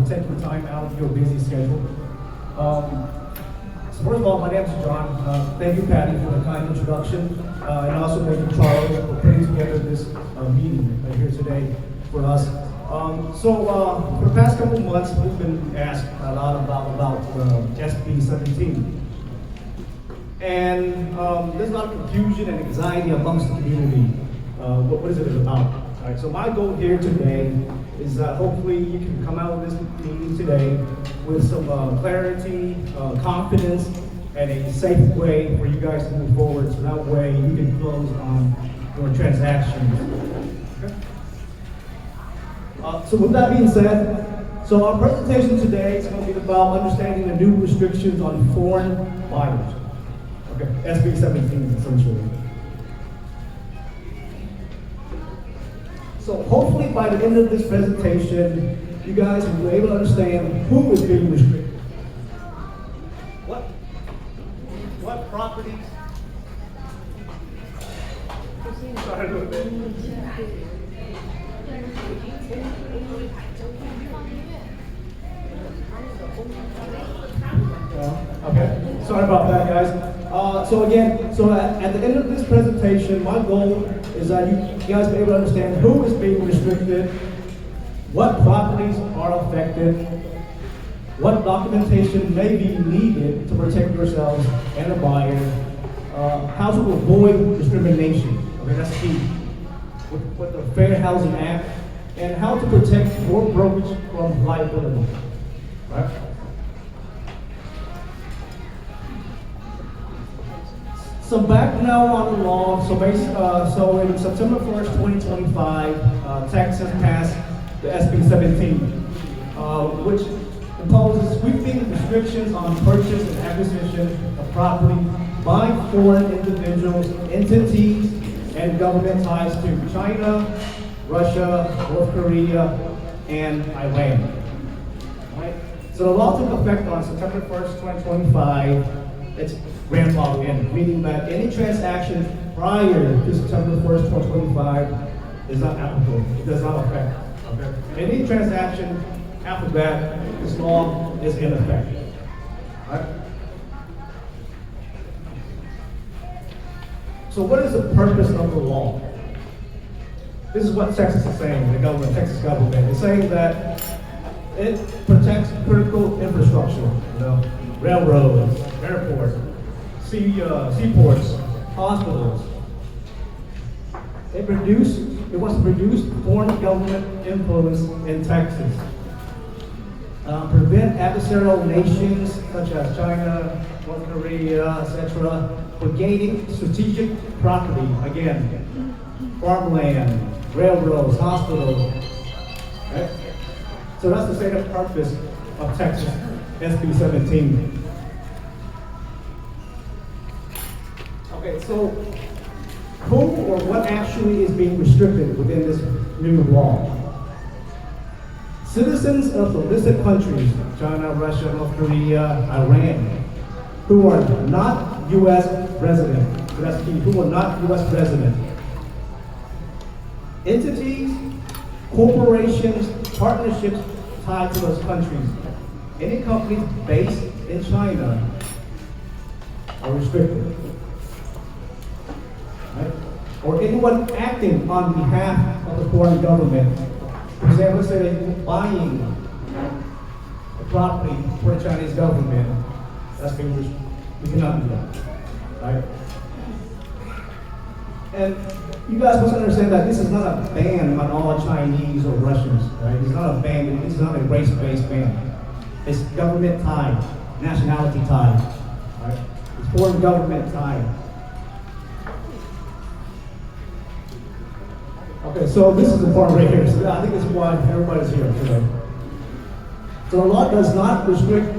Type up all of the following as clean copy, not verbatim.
for taking time out of your busy schedule. So first of all, my name is John. Thank you, Patty, for the kind introduction, and also thank you, Charles, for putting together this meeting here today for us. So for the past couple of months, we've been asked a lot about SB 17. And there's a lot of confusion and anxiety amongst the community. What is it about? All right, so my goal here today is that hopefully you can come out of this meeting today with some clarity, confidence, and a safe way for you guys to move forward, so that way you can close on your transactions. Okay? So with that being said, so our presentation today is going to be about understanding the new restrictions on foreign buyers. Okay, SB 17 essentially. So hopefully by the end of this presentation, you guys will be able to understand who is being restricted. What properties? Okay, sorry about that, guys. So again, at the end of this presentation, my goal is that you guys be able to understand who is being restricted, what properties are affected, what documentation may be needed to protect yourselves and the buyer, how to avoid discrimination. Okay, that's key. With the Fair Housing Act, and how to protect your brokerage from liability. Right? So back now on the law, so in September 1st, 2025, Texas passed the SB 17, which imposes sweeping restrictions on purchase and acquisition of property by foreign individuals, entities, and government ties to China, Russia, North Korea, and Iran. Right? So the law took effect on September 1st, 2025. It's grandfathered in, meaning that any transaction prior to September 1st, 2025 is not applicable. It does not affect. Okay? Any transaction after that, this law is in effect. Right? So what is the purpose of the law? This is what Texas is saying, the government, Texas government. It's saying that it protects critical infrastructure, railroads, airports, seaports, hospitals. It wants to reduce foreign government influence in Texas. Prevent adversarial nations such as China, North Korea, etc. from gaining strategic property, again, farmland, railroads, hospitals. Okay? So that's the stated purpose of Texas SB 17. Okay, so who or what actually is being restricted within this new law? Citizens of the listed countries, China, Russia, North Korea, Iran, who are not U.S. resident, so that's key, who are not U.S. resident. Entities, corporations, partnerships tied to those countries. Any companies based in China are restricted. Right? Or anyone acting on behalf of the foreign government. For example, let's say they're buying a property for the Chinese government. That's being restricted. We cannot do that. Right? And you guys must understand that this is not a ban on all Chinese or Russians. Right? It's not a ban. It's not a race-based ban. It's government tied, nationality tied. Right? It's foreign government tied. Okay, so this is the part right here. So I think this is why everybody's here today. So the law does not restrict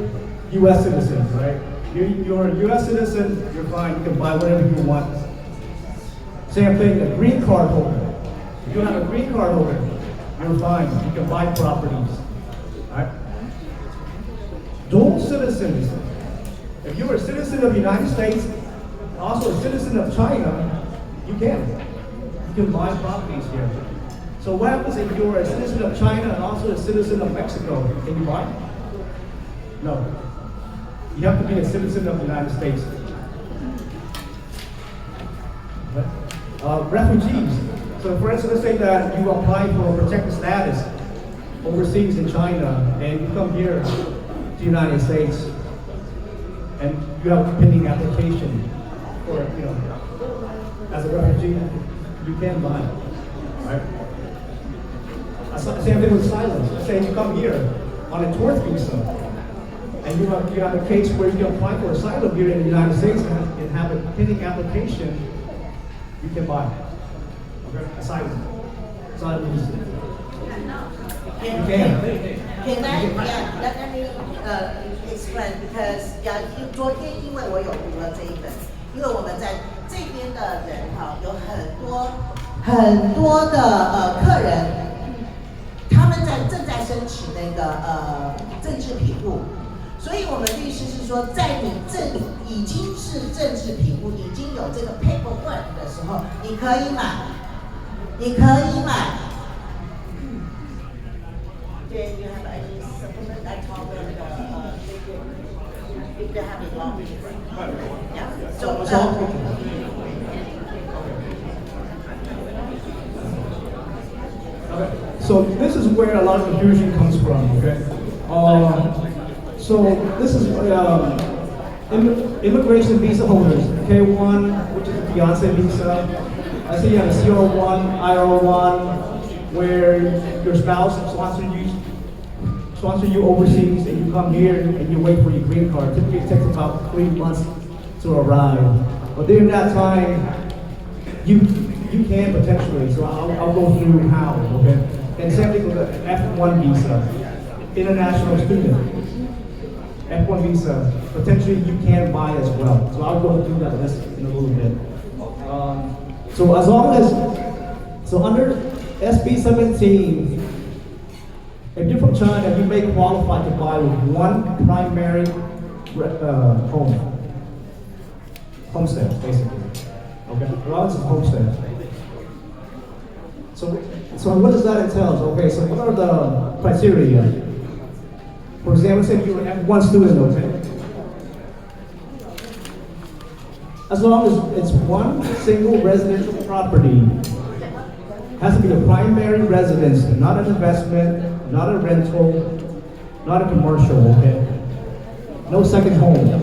U.S. citizens, right? You're a U.S. citizen, you're fine, you can buy whatever you want. Same thing, a green card holder. If you have a green card holder, you're fine, you can buy properties. Right? Dual citizens. If you're a citizen of the United States, also a citizen of China, you can buy properties here. So what happens if you're a citizen of China and also a citizen of Mexico? Can you buy? No. You have to be a citizen of the United States. Refugees. So for instance, let's say that you apply for protected status overseas in China and you come here to the United States and you have a pending application for, as a refugee, you can buy, right? Same thing with asylum. Let's say you come here on a tourist visa and you have a case where you can apply for asylum here in the United States and have a pending application, you can buy. Okay? Asylum visa. Can I let me explain because 昨天因为我有读了这一本，因为我们在这边的人有很多的客人，他们正在申请那个政治庇护，所以我们律师是说，在你已经是政治庇护，已经有这个 paperwork 的时候，你可以买。Then you have any supplement I call them if they have a long yeah. So this is where a lot of confusion comes from, okay? So this is immigration visa holders, K1, which is a fiance visa. I see you have a CR1, IR1, where your spouse sponsor you overseas and you come here and you wait for your green card. Typically it takes about 3 months to arrive. But during that time, you can potentially, so I'll go through how, okay? And same thing with the F1 visa, international student. F1 visa, potentially you can buy as well. So I'll go through that list in a little bit. So as long as, so under SB 17, if you're from China, you may qualify to buy one primary homestead, basically. Okay, well, it's a homestead. So what does that entail? Okay, so what are the criteria? For example, say you're an F1 student, okay? As long as it's one single residential property, has to be a primary residence, not an investment, not a rental, not a commercial, okay? No second home.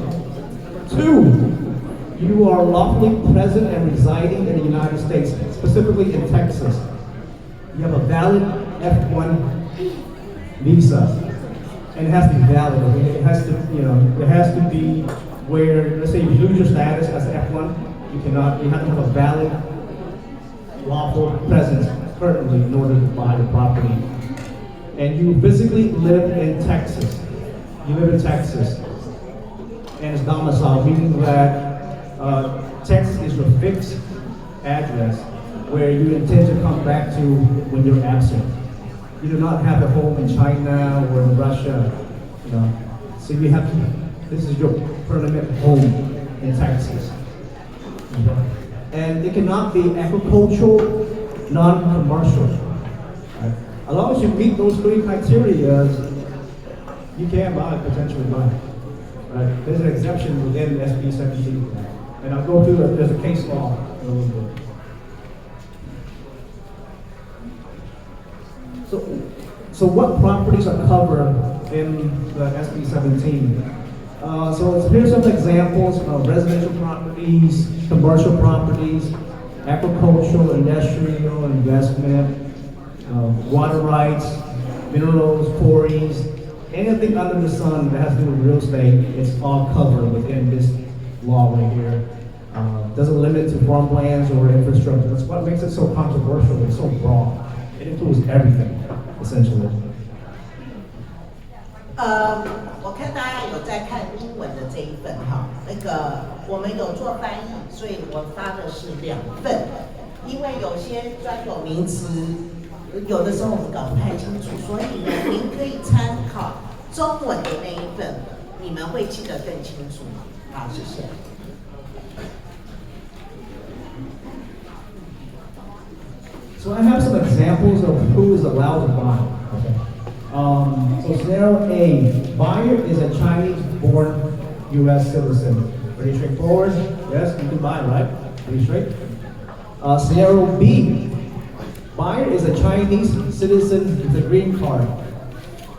2, you are lawfully present and residing in the United States, specifically in Texas. You have a valid F1 visa, and it has to be valid. Okay? It has to, it has to be where, let's say you lose your status as an F1, you have to have a valid lawful presence currently in order to buy the property. And you physically live in Texas. You live in Texas. And it's domicile, meaning that Texas is your fixed address where you intend to come back to when you're absent. You do not have a home in China or in Russia. So you have to, this is your permanent home in Texas. And it cannot be agricultural, non-commercial. Right? As long as you meet those 3 criteria, you can buy, potentially buy. Right? There's an exemption within SB 17. And I'll go through there's a case law in a little bit. So what properties are covered in the SB 17? So here's some examples of residential properties, commercial properties, agricultural, industrial, investment, water rights, minerals, quarries, anything under the sun that has to do with real estate, it's all covered within this law right here. Doesn't limit to farmlands or infrastructure. That's what makes it so controversial and so broad. It includes everything, essentially. 我看大家有在看英文的这一份那个我们有做翻译，所以我发的是2份，因为有些专有名词，有的时候我们搞不太清楚，所以呢，您可以参考中文的那一份，你们会记得更清楚。好，谢谢。So I have some examples of who is allowed to buy. Okay. So scenario A, buyer is a Chinese-born U.S. citizen. Pretty straightforward. Yes, you can buy, right? Pretty straight. Scenario B, buyer is a Chinese citizen with a green card.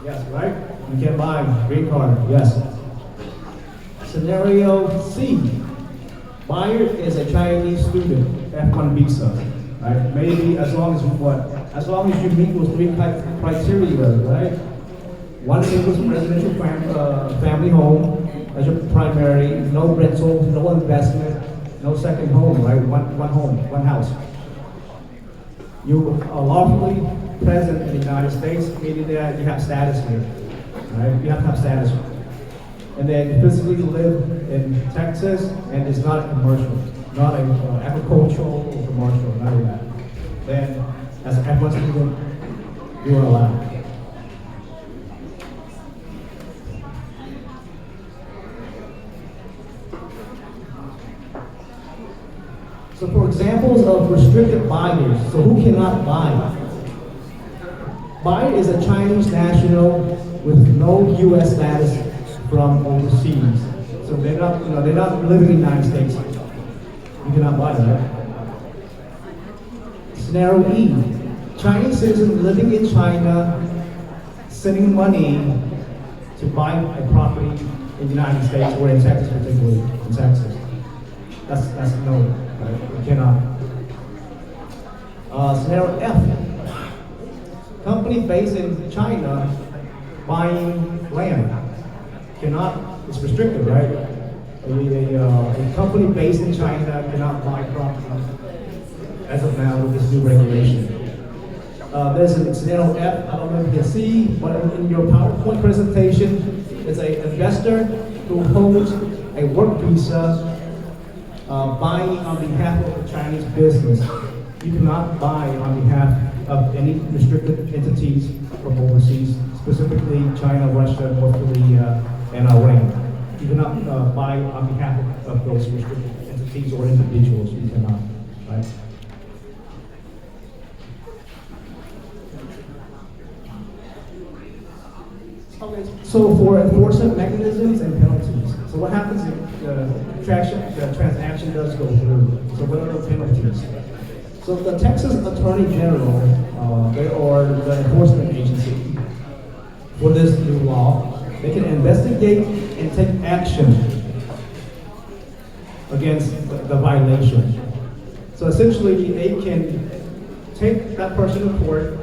Yes, right? You can buy green card. Yes. Scenario C, buyer is a Chinese student, F1 visa. Right? Maybe as long as you what? As long as you meet those three criteria, right? One single residential family home as your primary, no rental, no investment, no second home, right? One home, one house. You are lawfully present in the United States, meaning that you have status here, right? You have to have status. And then you physically live in Texas, and it's not a commercial, not a agricultural or commercial, none of that. Then, as an F1 student, you are allowed. So for examples of restricted buyers, so who cannot buy? Buyer is a Chinese national with no U.S. status from overseas. So they're not living in the United States. You cannot buy that. Scenario E, Chinese citizen living in China, sending money to buy a property in the United States or in Texas, particularly in Texas. That's no, right? You cannot. Scenario F, company based in China buying land. Cannot, it's restricted, right? A company based in China cannot buy property as of now with this new regulation. There's a scenario F, I don't know if you can see, but in your PowerPoint presentation, it's an investor who holds a work visa buying on behalf of a Chinese business. You cannot buy on behalf of any restricted entities from overseas, specifically China, Russia, North Korea, and Iran. You cannot buy on behalf of those restricted entities or individuals. You cannot, right? Okay, so for enforcement mechanisms and penalties. So what happens if the transaction does go through? So what are the penalties? So the Texas Attorney General, they are the enforcement agency for this new law. They can investigate and take action against the violation. So essentially, they can take that person to court,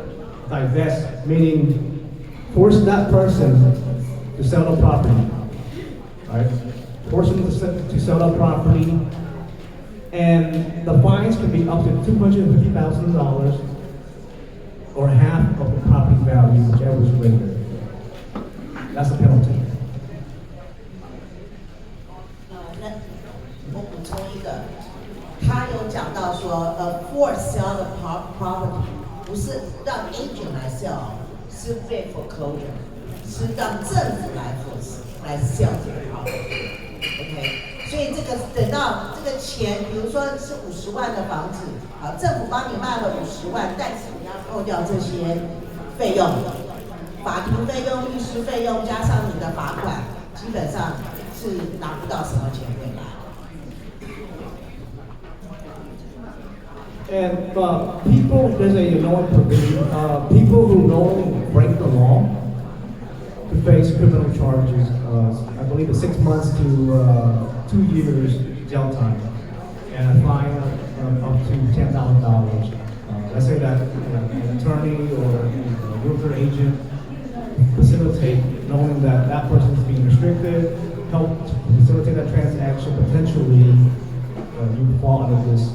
divest, meaning force that person to sell the property, right? Force them to sell the property, and the fines can be up to $250,000 or half of the property value, whichever is greater. That's the penalty. 那我补充一个，他有讲到说，force sell the property 不是让 agent 来 sell， 是被 foreclosure， 是让政府来 sell 这个 property。OK， 所以这个等到这个钱，比如说是50万的房子，啊，政府帮你卖了50万，但是你要扣掉这些费用。法庭费用、律师费用加上你的罚款，基本上是拿不到什么钱回来。And people, there's a known provision. People who knowingly break the law to face criminal charges. I believe it's 6 months to 2 years jail time, and a fine of up to $10,000. Let's say that an attorney or a realtor agent facilitate, knowing that that person is being restricted, help to facilitate that transaction. Potentially, you fall under this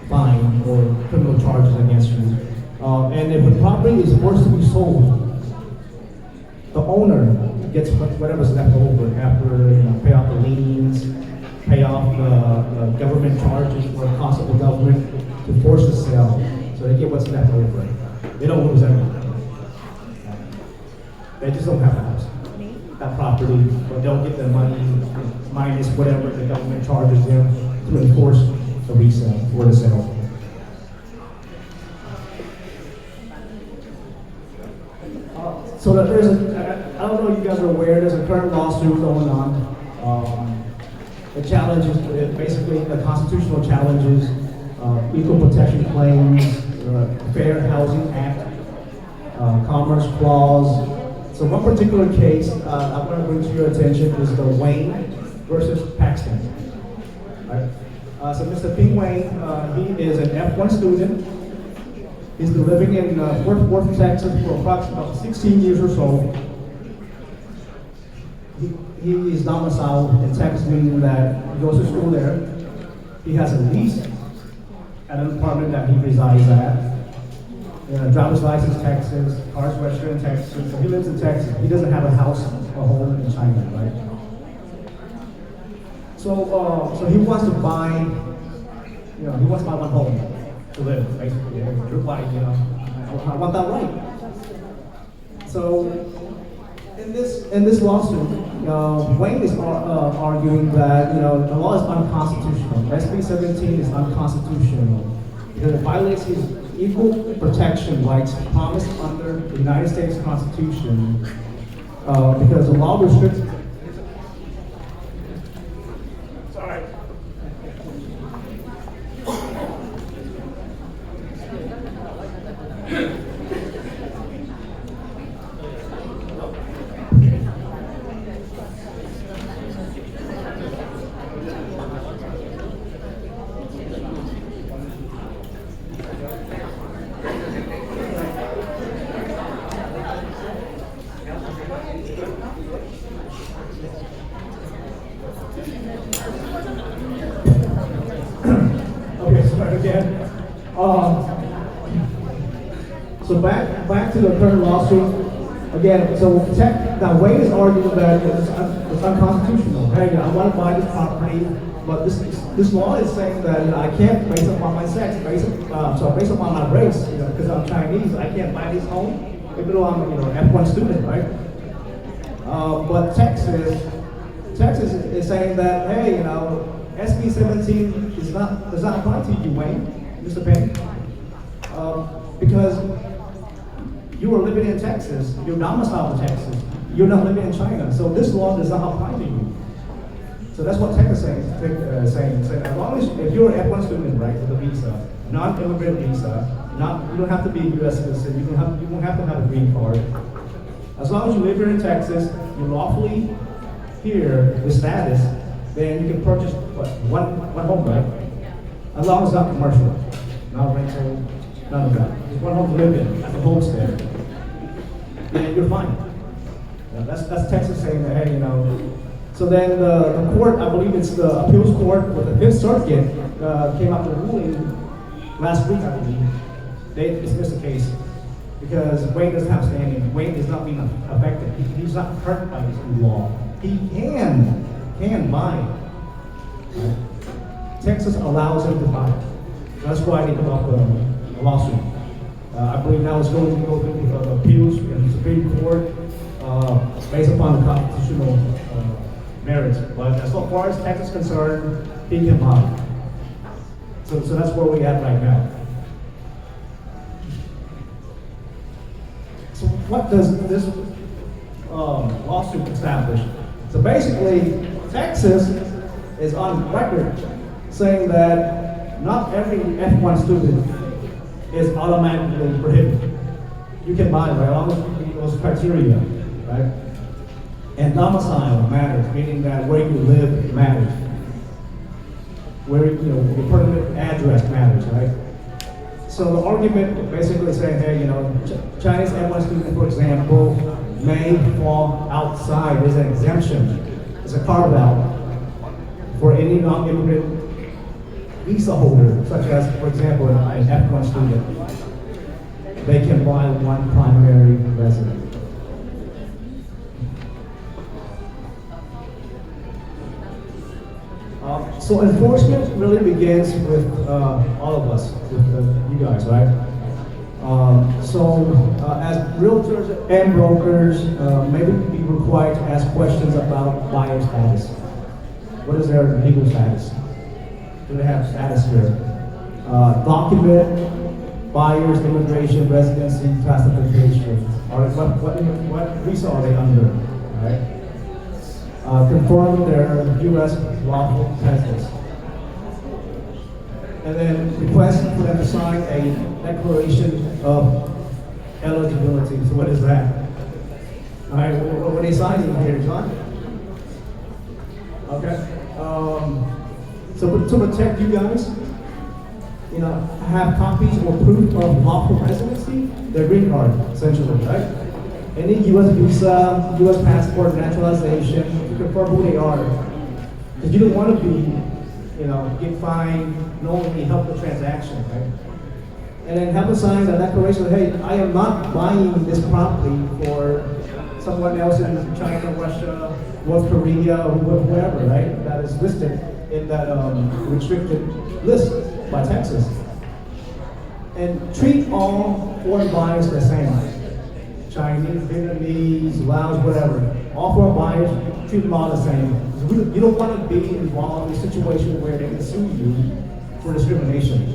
fine or criminal charges against you. And if the property is forced to be sold, the owner gets whatever's left over after pay off the liens, pay off the government charges for the cost of the government to force the sale. So they get what's left over. They don't lose everything. They just don't have a house, that property, but they'll get the money minus whatever the government charges them to enforce the resale or the sale. I don't know if you guys are aware, there's a current lawsuit going on. The challenges, basically the constitutional challenges, equal protection claims, Fair Housing Act, Commerce Clause. So one particular case I want to bring to your attention is the Wayne versus Paxton. Right? So Mr. Ping Wayne, he is an F1 student. He's been living in Fort Worth, Texas for approximately 16 years or so. He is domiciled in Texas, meaning that he goes to school there. He has a lease at an apartment that he resides at. Driver's license, Texas, cars registered in Texas. So he lives in Texas. He doesn't have a house or home in China, right? So he wants to buy, he wants to buy one home to live, basically. Everybody, I want that right. So in this lawsuit, Wayne is arguing that the law is unconstitutional. SB 17 is unconstitutional because it violates his equal protection rights promised under the United States Constitution because the law restricts. Sorry. Again. So back to the current lawsuit. Again, so now Wayne is arguing that it's unconstitutional. Hey, I want to buy this property, but this law is saying that I can't, based upon my sex, based upon my race, because I'm Chinese, I can't buy this home, even though I'm an F1 student, right? But Texas is saying that, hey, SB 17 does not apply to you, Wayne, Mr. Payne, because you are living in Texas, you're domiciled in Texas, you're not living in China, so this law does not apply to you. So that's what Texas is saying. As long as if you're an F1 student, right, with a visa, non-immigrant visa, you don't have to be a U.S. citizen, you won't have to have a green card. As long as you live here in Texas, you're lawfully here with status, then you can purchase one home, right? As long as it's not commercial, not rental, none of that. Just one home to live in, as a homestead, then you're fine. That's Texas saying that, hey, So then the court, I believe it's the appeals court with the Fifth Circuit, came out with a ruling last week, I believe. They dismissed the case because Wayne doesn't have standing. Wayne is not being affected. He's not hurt by this new law. He can buy. Right? Texas allows him to buy. That's why they come up with a lawsuit. I believe now it's going to go through appeals in the Supreme Court based upon the constitutional merits. But as far as Texas is concerned, he can buy. So that's where we at right now. So what does this lawsuit establish? So basically, Texas is on record saying that not every F1 student is automatically prohibited. You can buy, right, as long as you meet those criteria, right? And domicile matters, meaning that where you live matters. Where, your permanent address matters, right? So the argument basically saying, hey, Chinese F1 students, for example, may fall outside. There's an exemption. There's a carve out for any non-immigrant visa holder, such as, for example, an F1 student. They can buy one primary residence. So enforcement really begins with all of us, with you guys, right? As realtors and brokers, maybe be required to ask questions about buyer status. What is their legal status? Do they have status here? Document buyer's immigration residency classification. Or what visa are they under? Right? Confirm their U.S. lawful presence. And then request for them to sign a declaration of eligibility. So what is that? All right, what are they signing here, John? Okay. So to protect you guys, have copies or proof of lawful residency, their green card, essentially, right? Any U.S. visa, U.S. passport, naturalization, to confirm who they are. Because you don't want to be, get fined, knowingly help the transaction, right? And then have a sign a declaration that, hey, I am not buying this property for someone else in China, Russia, North Korea, or whatever, right? That is listed in that restricted list by Texas. And treat all foreign buyers the same. Chinese, Vietnamese, Laos, whatever. All foreign buyers, treat them all the same. You don't want to be involved in a situation where they can sue you for discrimination,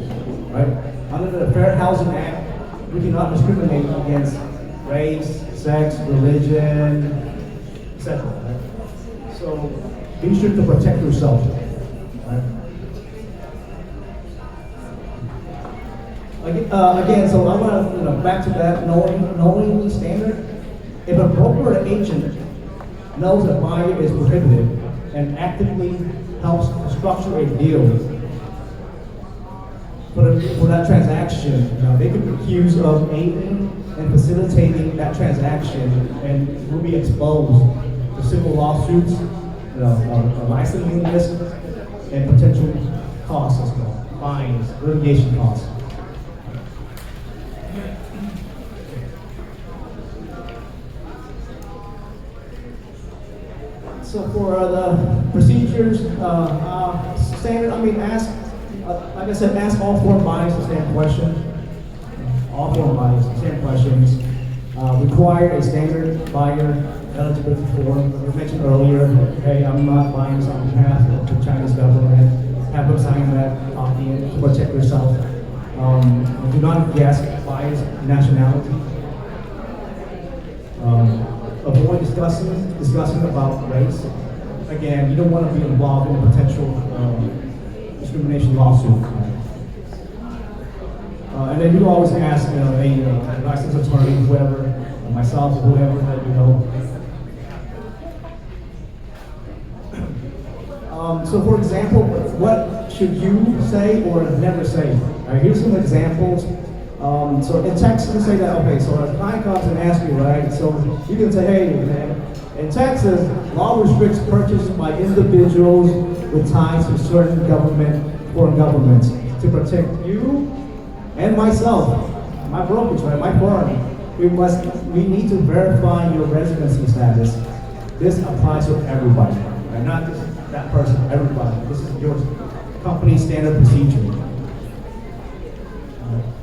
right? Under the Fair Housing Act, we cannot discriminate against race, sex, religion, etc. Right? So be sure to protect yourself. Right? Again, so I want to back to that knowingly standard. If a broker or agent knows a buyer is prohibited and actively helps structure a deal for that transaction, they could be accused of aiding and facilitating that transaction and will be exposed to civil lawsuits, licensing risk, and potential costs as well, fines, litigation costs. So for the procedures, standard, ask, like I said, ask all foreign buyers the same question. All foreign buyers the same questions. Require a standard buyer eligibility form. Like I mentioned earlier, hey, I'm not buying this on behalf of the Chinese government. Have them sign that copy to protect yourself. Do not guess buyer's nationality. Avoid discussing about race. Again, you don't want to be involved in a potential discrimination lawsuit. And then you always ask, a licensed attorney, whoever, myself, or whoever that you know. So for example, what should you say or never say? All right, here's some examples. So in Texas, say that, okay, so a client comes and asks you, right? So you can say, hey, man, in Texas, law restricts purchase by individuals with ties to certain foreign governments to protect you and myself, my brokerage, right, my firm. We need to verify your residency status. This applies to everybody, right? Not just that person, everybody. This is your company standard procedure.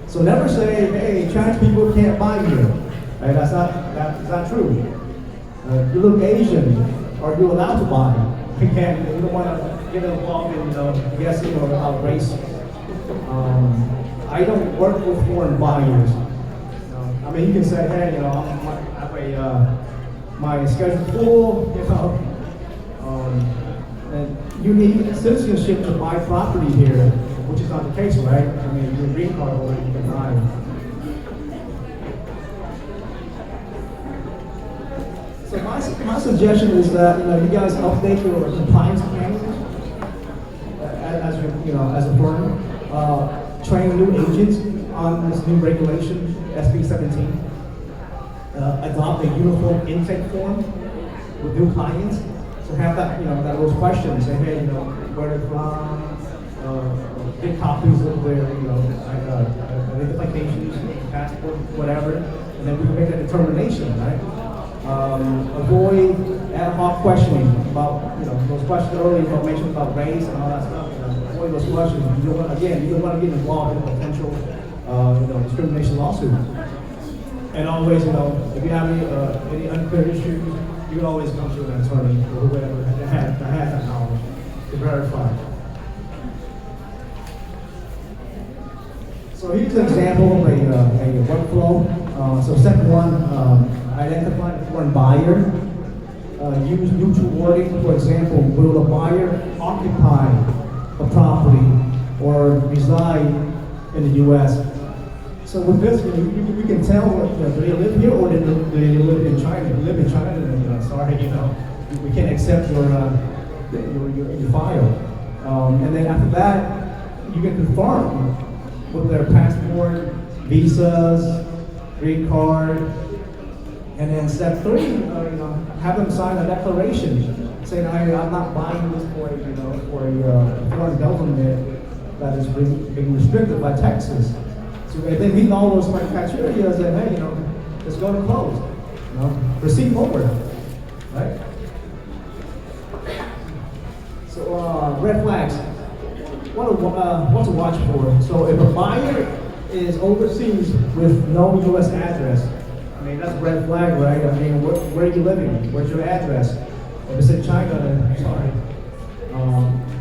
So never say, hey, Chinese people can't buy here. Right? That's not true. You look Asian, are you allowed to buy? Again, you don't want to get involved in guessing about race. I don't work with foreign buyers. You can say, hey, my schedule full, and you need citizenship to buy property here, which is not the case, right? Your green card already you can buy. So my suggestion is that you guys update your compliance manuals as a firm. Train new agents on this new regulation, SB 17. Adopt a uniform intake form with new clients. So have that those questions. Say, hey, where they're from. Get copies of their, identifications, passport, whatever, and then we can make that determination, right? Avoid ad hoc questioning about, those questions earlier, information about race and all that stuff. Avoid those questions. You don't want to get involved in a potential, discrimination lawsuit. And always, if you have any unclear issues, you can always come to an attorney or whoever that has that knowledge to verify. So here's an example of a workflow. So step one, identify the foreign buyer. Use neutral wording. For example, will the buyer occupy a property or reside in the U.S.? So with this, we can tell do they live here or do they live in China? If they live in China, then sorry, we can't accept your file. And then after that, you can confirm with their passport, visas, green card, and then step three, have them sign a declaration saying I'm not buying this for for a foreign government that is being restricted by Texas. So if they meet all those criteria, then hey, let's go to close. Proceed forward, right? So red flags. What to watch for? So if a buyer is overseas with no U.S. address, I mean that's a red flag, right? I mean, where are you living? Where's your address? If it's in China, then sorry.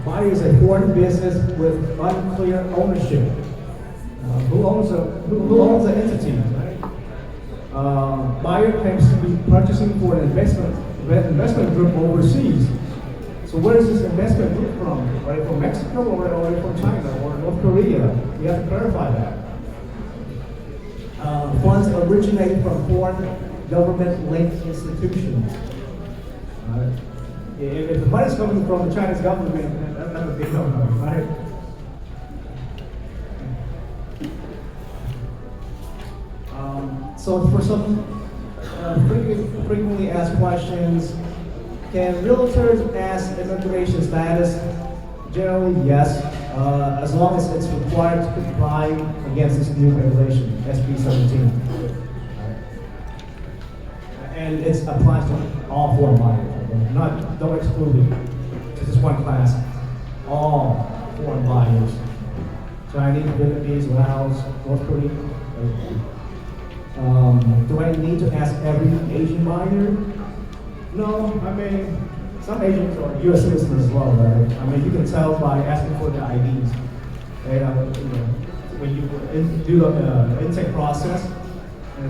Buyer is a foreign business with unclear ownership. Who owns the entity, right? Buyer claims to be purchasing for an investment group overseas. So where is this investment group from? Are they from Mexico or are they from China or North Korea? We have to clarify that. Funds originate from foreign government-linked institutions. If the money is coming from the Chinese government, that's a big no-no, right? So for some frequently asked questions, can realtors ask immigration status? Generally, yes, as long as it's required to comply against this new regulation, SB 17. And it applies to all foreign buyers. Don't exclude it. This is one class. All foreign buyers. Chinese, Vietnamese, Laos, North Korea. Do I need to ask every Asian buyer? No, I mean, some Asians are U.S. citizens as well, right? I mean, you can tell by asking for their IDs. When you do the intake process,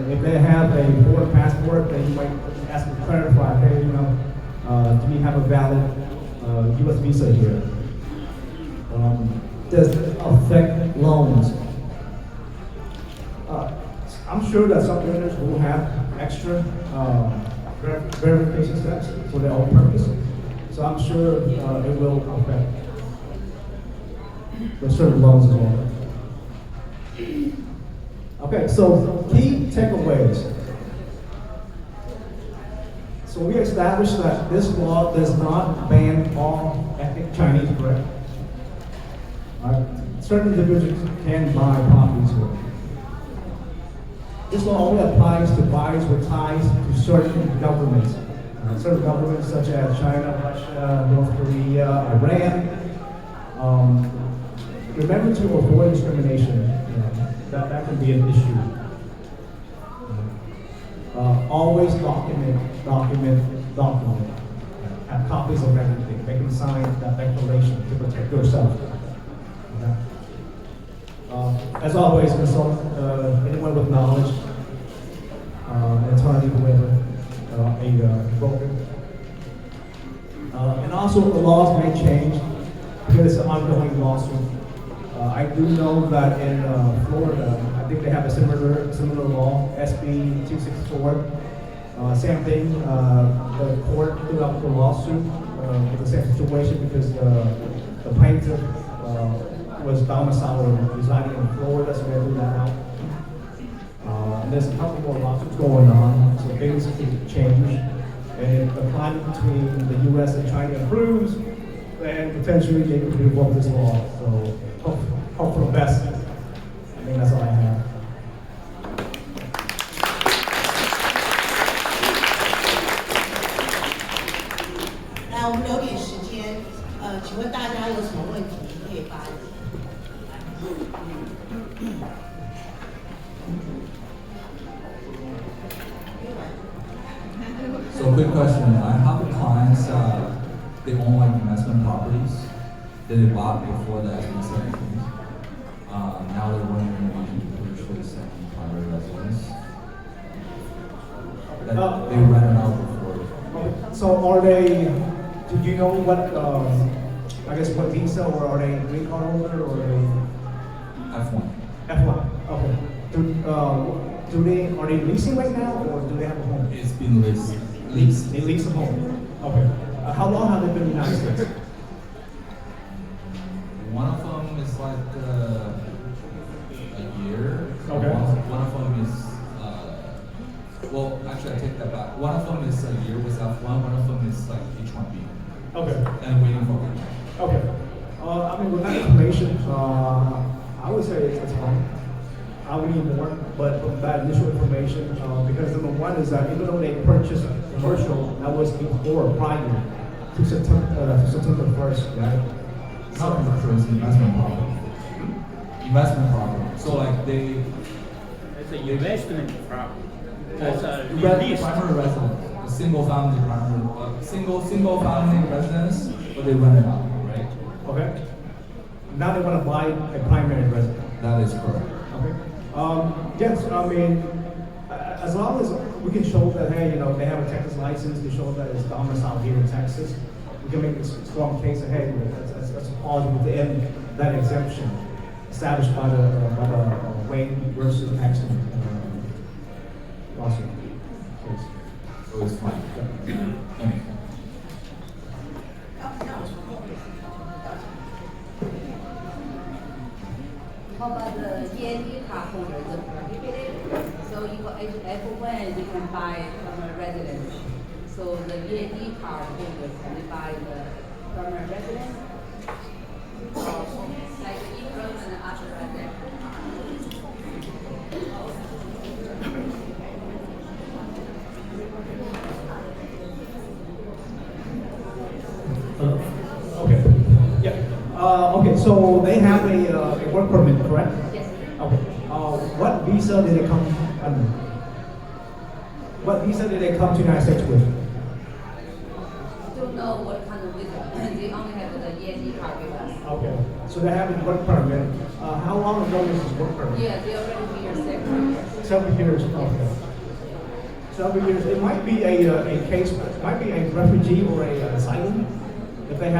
if they have a foreign passport, then you might ask them to clarify, hey, do we have a valid U.S. visa here? Does it affect loans? I'm sure that some lenders will have extra verification steps for their own purpose. So I'm sure it will affect the certain loans as well. Okay, so key takeaways. So we established that this law does not ban all ethnic Chinese, correct? Certain individuals can buy properties here. This law only applies to buyers with ties to certain governments. Certain governments such as China, Russia, North Korea, Iran. Remember to avoid discrimination. That can be an issue. Always document. Have copies of everything. Make them sign that declaration to protect yourself. As always, consult anyone with knowledge, an attorney, whoever, a broker. And also the laws may change because it's an ongoing lawsuit. I do know that in Florida, I think they have a similar law, SB 264. Same thing, the court threw out the lawsuit with the same situation because the plaintiff was domiciled or residing in Florida, so they threw that out. And there's a couple more lawsuits going on, so things could change. And if the climate between the U.S. and China improves, then potentially they could revoke this law. So hope for the best. I think that's all I have. 那我们留点时间，请问大家有什么问题可以发言？ So quick question, I have clients, they own like investment properties that they bought before the SB 17. Now they're wondering why they should send primary residence. That they rented out before. Okay. So are they? Do you know what? I guess what visa, or are they green card holder, or are they F1. F1? Okay. Do they are they leasing right now, or do they have a home? It's been leased. They lease a home. Okay. How long have they been in the United States? One of them is like a year. Okay. One of them is, well, actually, I take that back. One of them is a year with F1. One of them is like H1B. Okay. And waiting for it. Okay. I mean, with that information, I would say it's fine. I would need more, but from that initial information, because number one is that even though they purchased commercial, that was before, prior to September 1st, right? It's not commercial, it's investment property. Investment property. So like they. It's an investment property. That's a Rent lease. primary residence, single family primary, single family residence, but they rent it out, right? Okay. Now they want to buy a primary residence. That is correct. Okay. Yes, I mean, as long as we can show that, hey, you know, they have a Texas license, to show that it's domiciled here in Texas, we can make a strong case that, hey, that's a clause within that exemption established by the Wayne versus Paxton lawsuit. Case. So it's fine. Thank you. How about the END card holder, the prohibited? So you got F1, you can buy from a residence. So the END card holder can buy the permanent residence. Like interim and after resident. Okay. Yeah. Okay. So they have a work permit, correct? Yes. Okay. What visa did they come under? What visa did they come to the United States with? Don't know what kind of visa. They only have the END card with us. Okay. So they have a work permit. How long ago was this work permit? Yeah, they already here 7 years. 7 years. Okay. 7 years. It might be a case. It might be a refugee or a asylum if they have.